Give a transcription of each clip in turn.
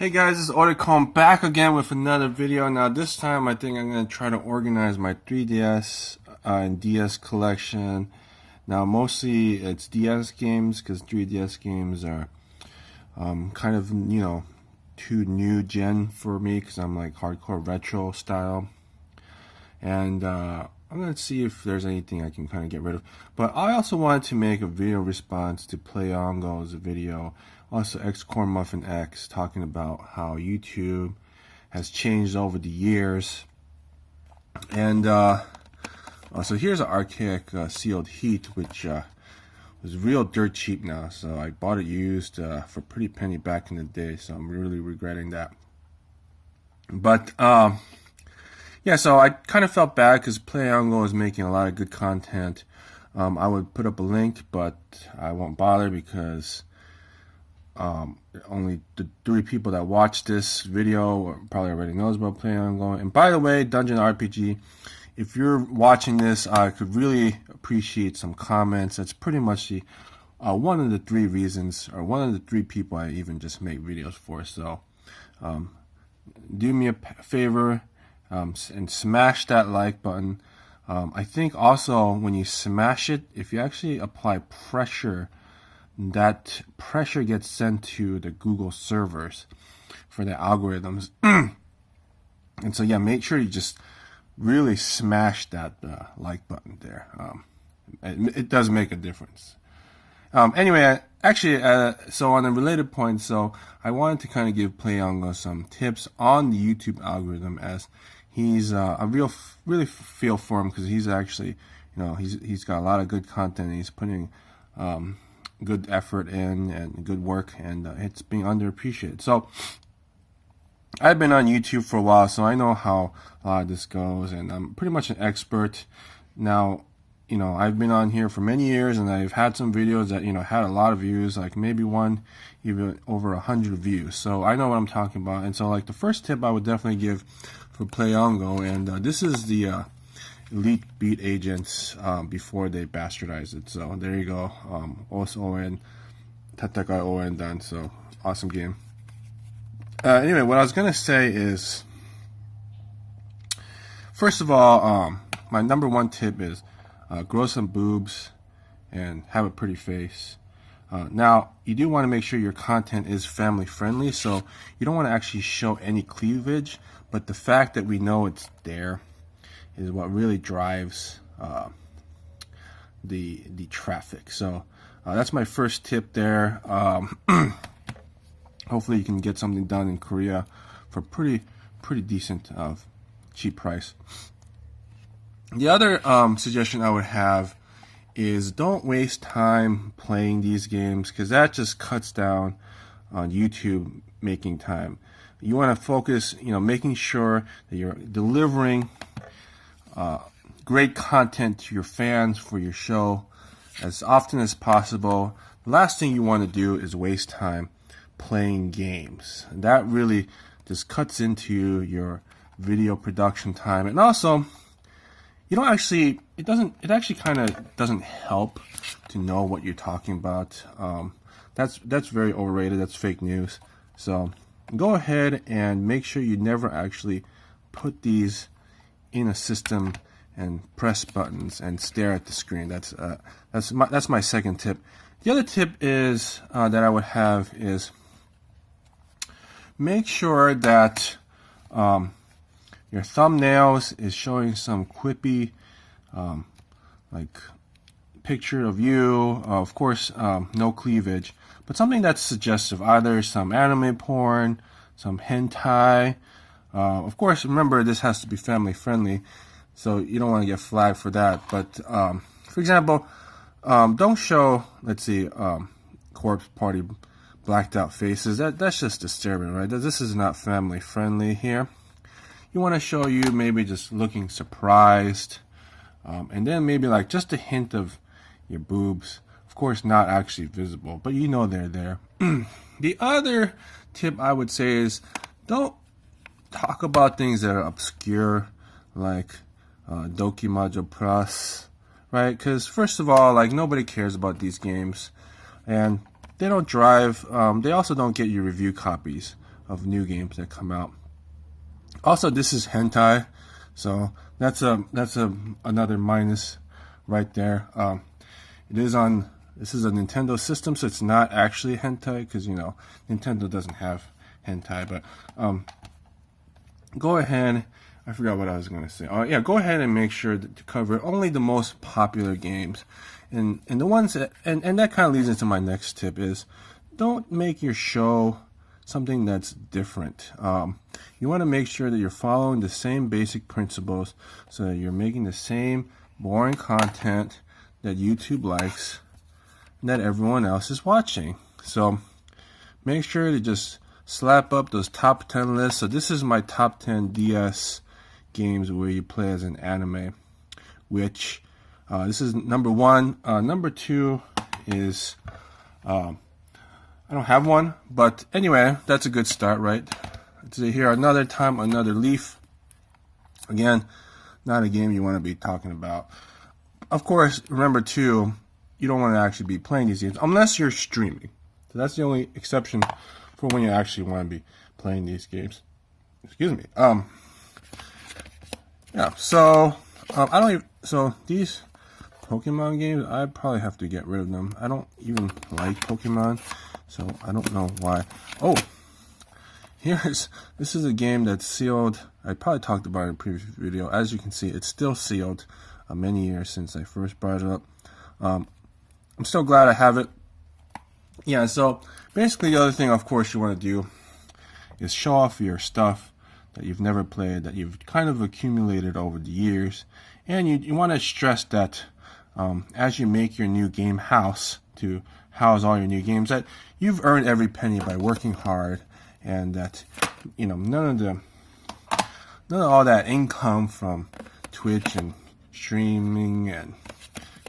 Hey guys, this is Oticom back again with another video. Now this time I think I'm going to try to organize my 3DS and DS collection. Now mostly it's DS games because 3DS games are kind of, too new gen for me because I'm like hardcore retro style. And I'm going to see if there's anything I can kind of get rid of. But I also wanted to make a video response to PlayOngo's video. Also, Xcorn Muffin X talking about how YouTube has changed over the years. And so here's an archaic sealed heat, which was real dirt cheap now. So I bought it used for a pretty penny back in the day. So I'm really regretting that. But yeah, so I kind of felt bad because PlayOngo is making a lot of good content. I would put up a link, but I won't bother because only the 3 people that watch this video probably already knows about PlayOngo. And by the way, Dungeon RPG, if you're watching this, I could really appreciate some comments. That's pretty much the one of the 3 reasons, or one of the 3 people I even just make videos for. So do me a favor and smash that like button. I think also when you smash it, if you actually apply pressure, that pressure gets sent to the Google servers for the algorithms. And so yeah, make sure you just really smash that like button there. It does make a difference. Anyway, actually, so on a related point, so I wanted to kind of give PlayOngo some tips on the YouTube algorithm, as he's I really feel for him because he's actually, he's got a lot of good content and he's putting good effort in and good work, and it's being underappreciated. So I've been on YouTube for a while, so I know how a lot of this goes, and I'm pretty much an expert now. I've been on here for many years, and I've had some videos that had a lot of views, like maybe one even over 100 views. So I know what I'm talking about. And so like the first tip I would definitely give for PlayOngo, and this is the Elite Beat Agents before they bastardized it. So there you go. OS-ON, Tatakai ON done. So awesome game. Anyway, what I was gonna say is, first of all, my number 1 tip is grow some boobs and have a pretty face. Now, you do want to make sure your content is family friendly, so you don't want to actually show any cleavage, but the fact that we know it's there is what really drives the traffic. So that's my first tip there. Hopefully you can get something done in Korea for pretty decent cheap price. The other suggestion I would have is don't waste time playing these games, because that just cuts down on YouTube making time. You want to focus, making sure that you're delivering great content to your fans for your show as often as possible. The last thing you want to do is waste time playing games. And that really just cuts into your video production time. And also, it actually kind of doesn't help to know what you're talking about. That's very overrated. That's fake news. So go ahead and make sure you never actually put these in a system and press buttons and stare at the screen. That's my second tip. The other tip is that I would have is make sure that your thumbnails is showing some quippy, like picture of you. Of course, no cleavage, but something that's suggestive. Either some anime porn, some hentai. Of course, remember this has to be family friendly, so you don't want to get flagged for that. But for example, don't show, let's see, corpse party blacked out faces. That's just disturbing, right? This is not family friendly here. You want to show you maybe just looking surprised, and then maybe like just a hint of your boobs. Of course, not actually visible, but they're there. The other tip I would say is don't talk about things that are obscure, like Dokimajo Plus, right? Because first of all, like nobody cares about these games, and they don't drive. They also don't get your review copies of new games that come out. Also, this is hentai, so that's another minus right there. This is a Nintendo system, so it's not actually hentai, because Nintendo doesn't have hentai. But go ahead. I forgot what I was going to say. Yeah, go ahead and make sure to cover only the most popular games, and the ones that, and that kind of leads into my next tip is, don't make your show something that's different. You want to make sure that you're following the same basic principles, so that you're making the same boring content that YouTube likes and that everyone else is watching. So make sure to just slap up those top 10 lists. So this is my top 10 DS games where you play as an anime, which this is number 1. Number 2 is I don't have one, but anyway, that's a good start, right? To hear Another Time, Another Leaf. Again, not a game you want to be talking about. Of course, remember too, you don't want to actually be playing these games unless you're streaming. So that's the only exception for when you actually want to be playing these games. Excuse me. Yeah. So So these Pokemon games, I probably have to get rid of them. I don't even like Pokemon, so I don't know why. Oh, this is a game that's sealed. I probably talked about it in a previous video. As you can see, it's still sealed. Many years since I first brought it up. I'm still glad I have it. Yeah, so basically the other thing, of course, you want to do is show off your stuff that you've never played, that you've kind of accumulated over the years. And you want to stress that as you make your new game house to house all your new games, that you've earned every penny by working hard, and that none of all that income from Twitch and streaming and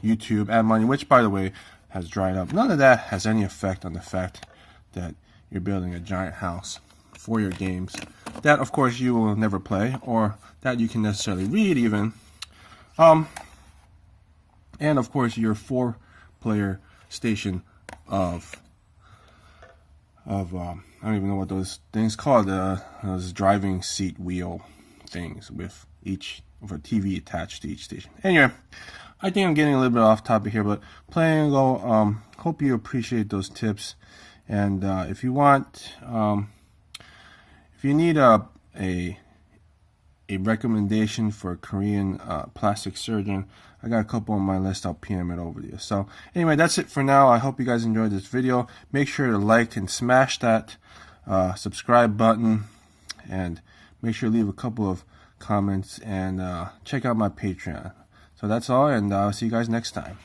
YouTube ad money, which by the way has dried up, none of that has any effect on the fact that you're building a giant house for your games that of course you will never play, or that you can necessarily read even. And of course your 4-player station of I don't even know what those things called, those driving seat wheel things with a TV attached to each station. Anyway, I think I'm getting a little bit off topic here, but Play and Go, hope you appreciate those tips. And if you want, if you need a recommendation for a Korean plastic surgeon, I got a couple on my list. I'll PM it over to you. So anyway, that's it for now. I hope you guys enjoyed this video. Make sure to like and smash that subscribe button, and make sure to leave a couple of comments, and check out my Patreon. So that's all, and I'll see you guys next time.